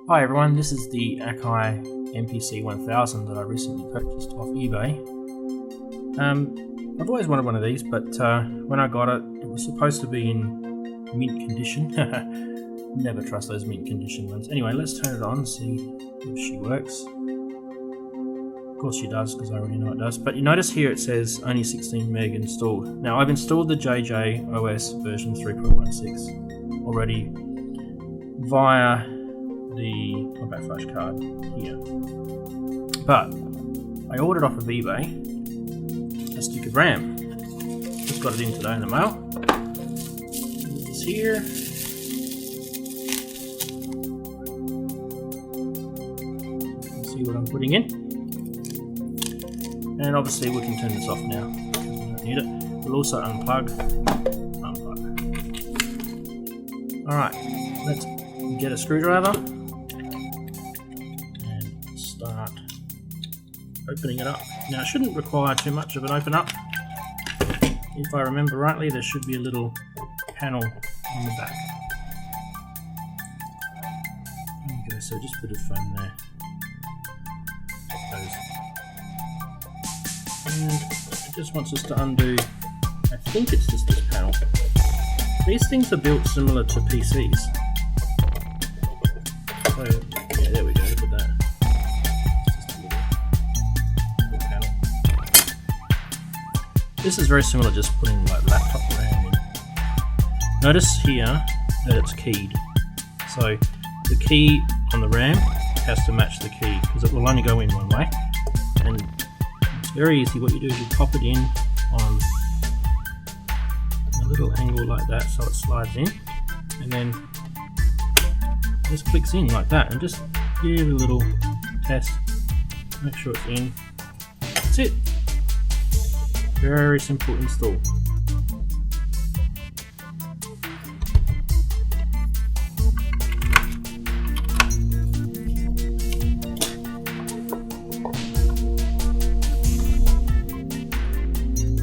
Hi everyone, this is the Akai MPC 1000 that I recently purchased off eBay. I've always wanted one of these, but when I got it, it was supposed to be in mint condition. Never trust those mint condition ones. Anyway, let's turn it on and see if she works. Of course she does, because I already know it does. But you notice here it says only 16 meg installed. Now I've installed the JJ OS version 3.16 already via the compact flash card here. But I ordered off of eBay a stick of RAM. Just got it in today in the mail. It's here. You can see what I'm putting in. And obviously we can turn this off now. We don't need it. We'll also unplug. Alright, let's get a screwdriver and start opening it up. Now it shouldn't require too much of an open up. If I remember rightly, there should be a little panel on the back. There you go, so just a bit of foam there. And it just wants us to undo, I think it's just this panel. These things are built similar to PCs. So, yeah, there we go, look at that. Just a little panel. This is very similar, just putting like laptop RAM in. Notice here that it's keyed. So the key on the RAM has to match the key, because it will only go in one way. And it's very easy. What you do is you pop it in on a little angle like that so it slides in, and then just clicks in like that, and just give a little test, make sure it's in. That's it. Very simple install.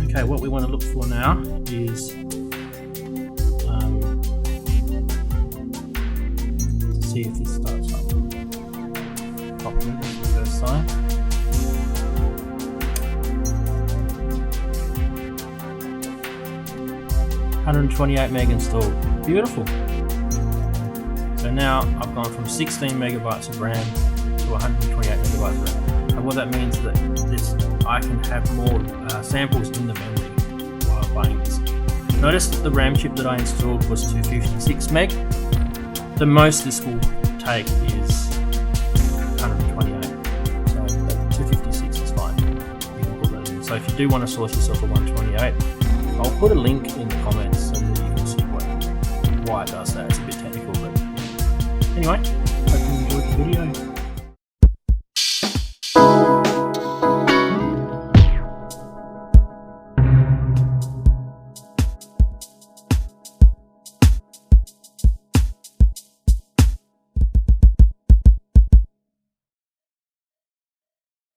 Okay, what we want to look for now is to see if this starts up properly. That's the first sign. $128 meg installed. Beautiful. So now I've gone from 16 megabytes of RAM to 128 megabytes of RAM. And what that means is that I can have more samples in the memory while playing this. Notice that the RAM chip that I installed was 256 meg. The most this will take is 128. So 256 is fine. You can put that in. So if you do want to source yourself a 128, I'll put a link in the comments so that you can see why it does that. It's a bit technical, but anyway, hope you enjoyed the video.